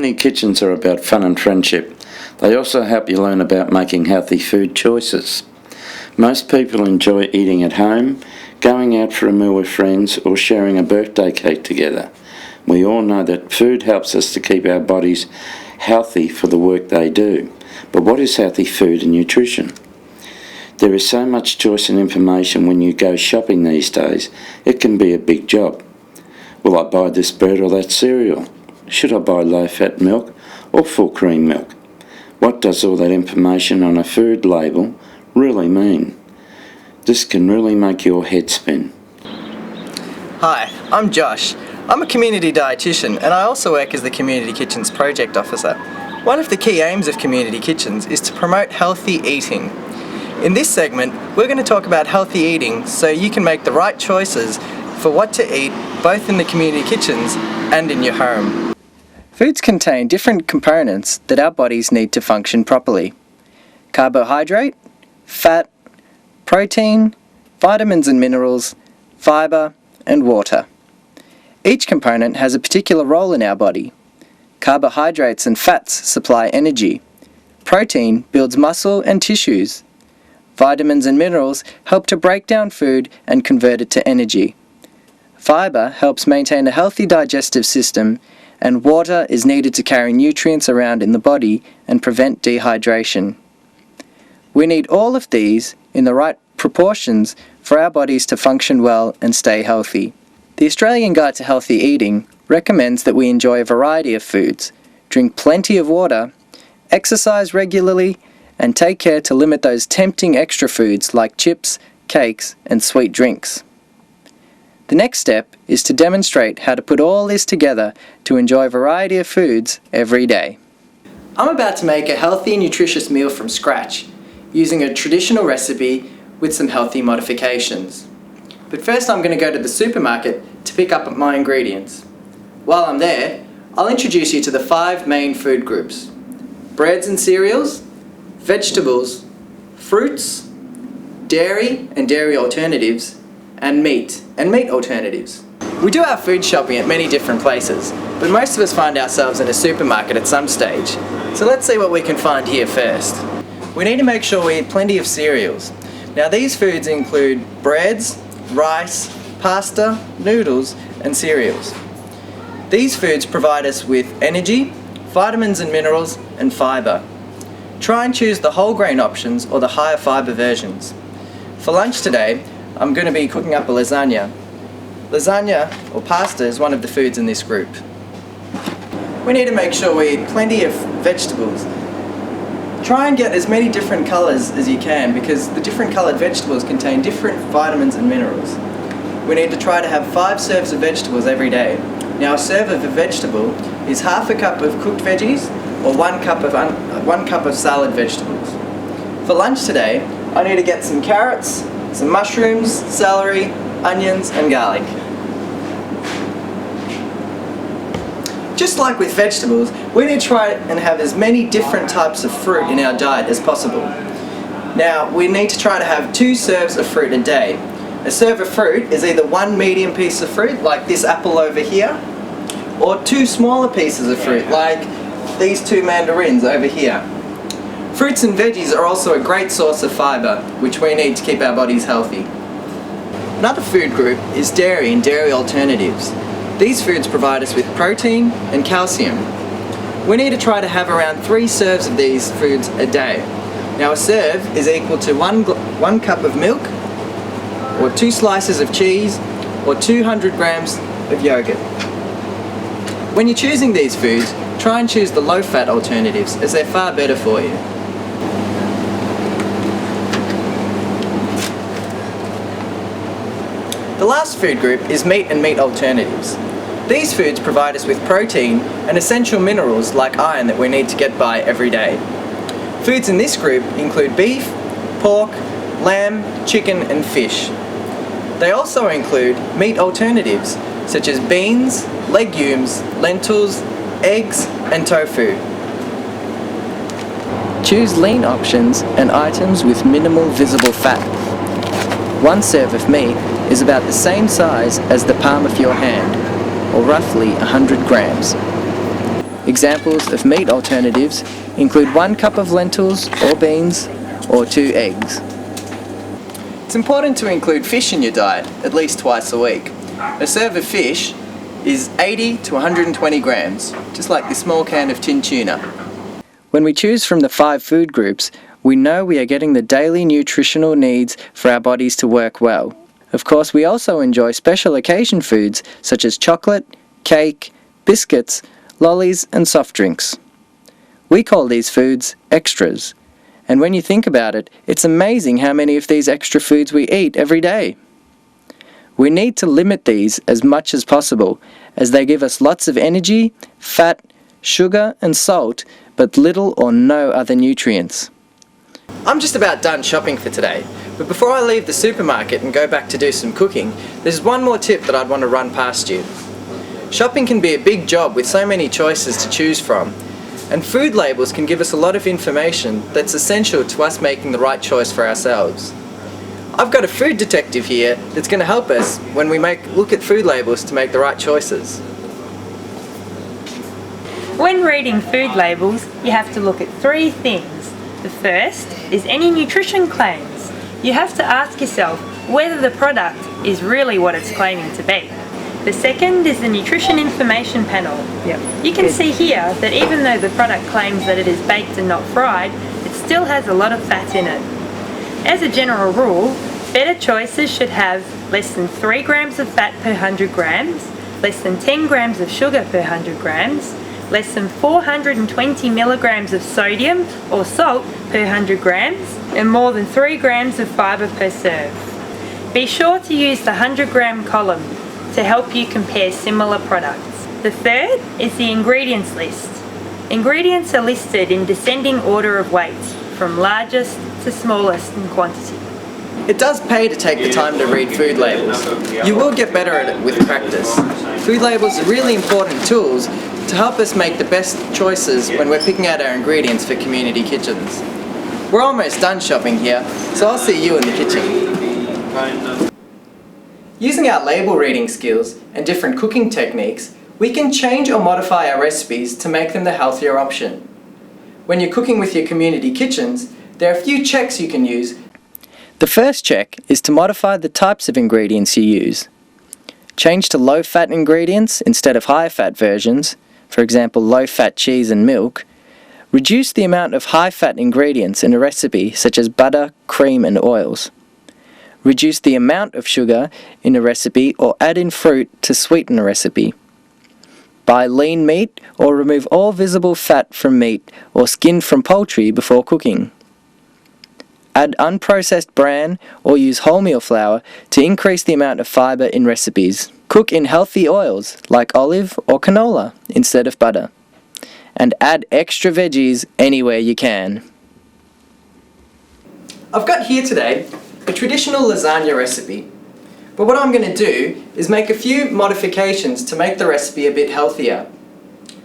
Community kitchens are about fun and friendship. They also help you learn about making healthy food choices. Most people enjoy eating at home, going out for a meal with friends, or sharing a birthday cake together. We all know that food helps us to keep our bodies healthy for the work they do. But what is healthy food and nutrition? There is so much choice and information when you go shopping these days, it can be a big job. Will I buy this bread or that cereal? Should I buy low-fat milk or full cream milk? What does all that information on a food label really mean? This can really make your head spin. Hi, I'm Josh. I'm a community dietitian and I also work as the Community Kitchens project officer. One of the key aims of Community Kitchens is to promote healthy eating. In this segment, we're going to talk about healthy eating so you can make the right choices for what to eat both in the community kitchens and in your home. Foods contain different components that our bodies need to function properly. Carbohydrate, fat, protein, vitamins and minerals, fibre, and water. Each component has a particular role in our body. Carbohydrates and fats supply energy. Protein builds muscle and tissues. Vitamins and minerals help to break down food and convert it to energy. Fibre helps maintain a healthy digestive system, and water is needed to carry nutrients around in the body and prevent dehydration. We need all of these in the right proportions for our bodies to function well and stay healthy. The Australian Guide to Healthy Eating recommends that we enjoy a variety of foods, drink plenty of water, exercise regularly, and take care to limit those tempting extra foods like chips, cakes, and sweet drinks. The next step is to demonstrate how to put all this together to enjoy a variety of foods every day. I'm about to make a healthy and nutritious meal from scratch, using a traditional recipe with some healthy modifications. But first I'm going to go to the supermarket to pick up my ingredients. While I'm there, I'll introduce you to the 5 main food groups: breads and cereals, vegetables, fruits, dairy and dairy alternatives, and meat alternatives. We do our food shopping at many different places, but most of us find ourselves in a supermarket at some stage. So let's see what we can find here first. We need to make sure we eat plenty of cereals. Now these foods include breads, rice, pasta, noodles, and cereals. These foods provide us with energy, vitamins and minerals, and fibre. Try and choose the whole grain options or the higher fibre versions. For lunch today, I'm going to be cooking up a lasagna. Lasagna, or pasta, is one of the foods in this group. We need to make sure we eat plenty of vegetables. Try and get as many different colours as you can because the different coloured vegetables contain different vitamins and minerals. We need to try to have 5 serves of vegetables every day. Now a serve of a vegetable is half a cup of cooked veggies or 1 cup of salad vegetables. For lunch today, I need to get some carrots, some mushrooms, celery, onions and garlic. Just like with vegetables, we need to try and have as many different types of fruit in our diet as possible. Now, we need to try to have 2 serves of fruit a day. A serve of fruit is either 1 medium piece of fruit, like this apple over here, or 2 smaller pieces of fruit, like these 2 mandarins over here. Fruits and veggies are also a great source of fibre, which we need to keep our bodies healthy. Another food group is dairy and dairy alternatives. These foods provide us with protein and calcium. We need to try to have around 3 serves of these foods a day. Now a serve is equal to 1 cup of milk, or 2 slices of cheese, or 200 grams of yogurt. When you're choosing these foods, try and choose the low-fat alternatives as they're far better for you. The last food group is meat and meat alternatives. These foods provide us with protein and essential minerals like iron that we need to get by every day. Foods in this group include beef, pork, lamb, chicken and fish. They also include meat alternatives such as beans, legumes, lentils, eggs and tofu. Choose lean options and items with minimal visible fat. 1 serve of meat is about the same size as the palm of your hand, or roughly 100 grams. Examples of meat alternatives include 1 cup of lentils or beans or 2 eggs. It's important to include fish in your diet at least twice a week. A serve of fish is 80 to 120 grams, just like this small can of tin tuna. When we choose from the 5 food groups, we know we are getting the daily nutritional needs for our bodies to work well. Of course, we also enjoy special occasion foods such as chocolate, cake, biscuits, lollies and soft drinks. We call these foods extras. And when you think about it, it's amazing how many of these extra foods we eat every day. We need to limit these as much as possible, as they give us lots of energy, fat, sugar and salt, but little or no other nutrients. I'm just about done shopping for today, but before I leave the supermarket and go back to do some cooking, there's one more tip that I'd want to run past you. Shopping can be a big job with so many choices to choose from, and food labels can give us a lot of information that's essential to us making the right choice for ourselves. I've got a food detective here that's going to help us when we look at food labels to make the right choices. When reading food labels, you have to look at 3 things. The first is any nutrition claims. You have to ask yourself whether the product is really what it's claiming to be. The second is the nutrition information panel. You can see here that even though the product claims that it is baked and not fried, it still has a lot of fat in it. As a general rule, better choices should have less than 3 grams of fat per 100 grams, less than 10 grams of sugar per 100 grams, less than 420 milligrams of sodium or salt per 100 grams, and more than 3 grams of fibre per serve. Be sure to use the 100-gram column to help you compare similar products. The third is the ingredients list. Ingredients are listed in descending order of weight, from largest to smallest in quantity. It does pay to take the time to read food labels. You will get better at it with practice. Food labels are really important tools to help us make the best choices when we're picking out our ingredients for community kitchens. We're almost done shopping here, so I'll see you in the kitchen. Using our label reading skills and different cooking techniques, we can change or modify our recipes to make them the healthier option. When you're cooking with your community kitchens, there are a few checks you can use. The first check is to modify the types of ingredients you use. Change to low-fat ingredients instead of high-fat versions, for example low-fat cheese and milk. Reduce the amount of high-fat ingredients in a recipe such as butter, cream and oils. Reduce the amount of sugar in a recipe or add in fruit to sweeten a recipe. Buy lean meat or remove all visible fat from meat or skin from poultry before cooking. Add unprocessed bran or use wholemeal flour to increase the amount of fibre in recipes. Cook in healthy oils like olive or canola instead of butter. And add extra veggies anywhere you can. I've got here today a traditional lasagna recipe. But what I'm going to do is make a few modifications to make the recipe a bit healthier.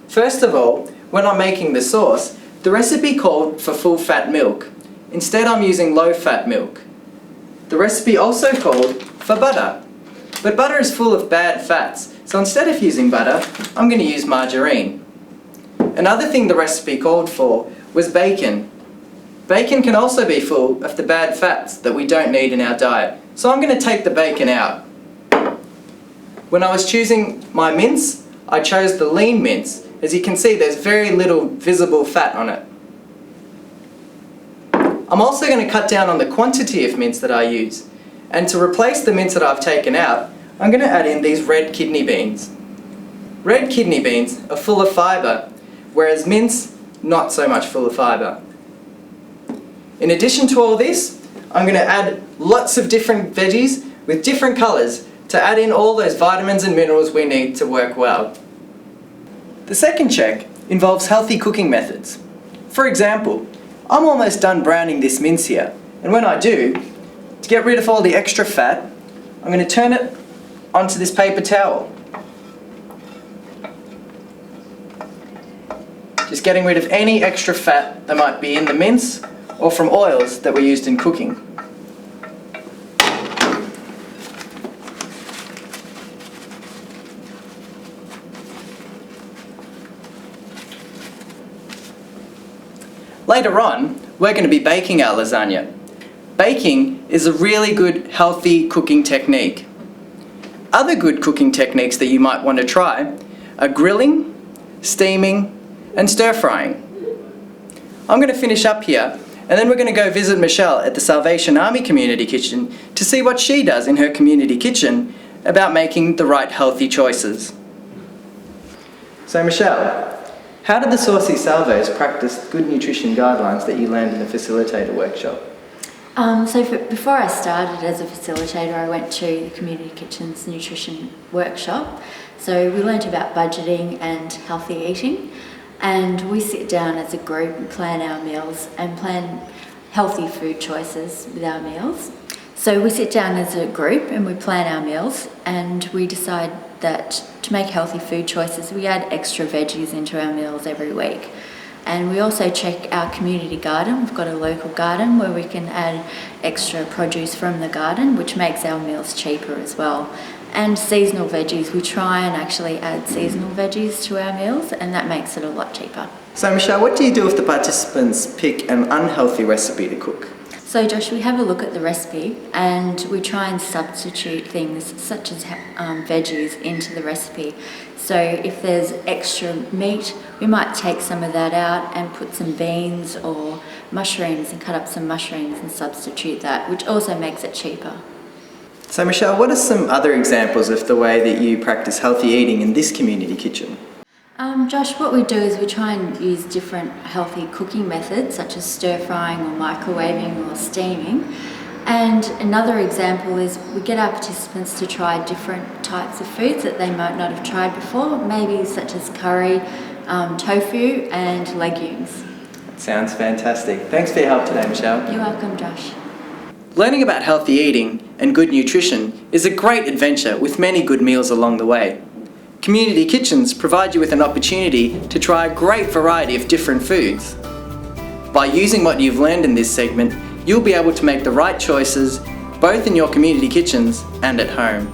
First of all, when I'm making the sauce, the recipe called for full fat milk. Instead I'm using low fat milk. The recipe also called for butter. But butter is full of bad fats, so instead of using butter, I'm going to use margarine. Another thing the recipe called for was bacon. Bacon can also be full of the bad fats that we don't need in our diet, so I'm going to take the bacon out. When I was choosing my mince, I chose the lean mince. As you can see, there's very little visible fat on it. I'm also going to cut down on the quantity of mince that I use. And to replace the mince that I've taken out, I'm going to add in these red kidney beans. Red kidney beans are full of fibre, whereas mince, not so much full of fibre. In addition to all this, I'm going to add lots of different veggies with different colours to add in all those vitamins and minerals we need to work well. The second check involves healthy cooking methods. For example, I'm almost done browning this mince here, and when I do, to get rid of all the extra fat, I'm going to turn it onto this paper towel. Just getting rid of any extra fat that might be in the mince or from oils that were used in cooking. Later on, we're going to be baking our lasagna. Baking is a really good, healthy cooking technique. Other good cooking techniques that you might want to try are grilling, steaming, and stir-frying. I'm going to finish up here, and then we're going to go visit Michelle at the Salvation Army Community Kitchen to see what she does in her community kitchen about making the right healthy choices. So Michelle, how did the Saucy Salvos practice good nutrition guidelines that you learned in the facilitator workshop? Before I started as a facilitator, I went to the Community Kitchen's nutrition workshop. So we learnt about budgeting and healthy eating, and we sit down as a group and plan our meals and plan healthy food choices with our meals. So we sit down as a group and we plan our meals, and we decide that to make healthy food choices, we add extra veggies into our meals every week. And we also check our community garden. We've got a local garden where we can add extra produce from the garden, which makes our meals cheaper as well. And seasonal veggies, we try and actually add seasonal veggies to our meals, and that makes it a lot cheaper. So Michelle, what do you do if the participants pick an unhealthy recipe to cook? So Josh, we have a look at the recipe and we try and substitute things such as veggies into the recipe. So if there's extra meat, we might take some of that out and put some beans or mushrooms and cut up some mushrooms and substitute that, which also makes it cheaper. So Michelle, what are some other examples of the way that you practice healthy eating in this community kitchen? Josh, what we do is we try and use different healthy cooking methods such as stir frying or microwaving or steaming. And another example is we get our participants to try different types of foods that they might not have tried before, maybe such as curry, tofu and legumes. Sounds fantastic. Thanks for your help today, Michelle. You're welcome, Josh. Learning about healthy eating and good nutrition is a great adventure with many good meals along the way. Community kitchens provide you with an opportunity to try a great variety of different foods. By using what you've learned in this segment, you'll be able to make the right choices both in your community kitchens and at home.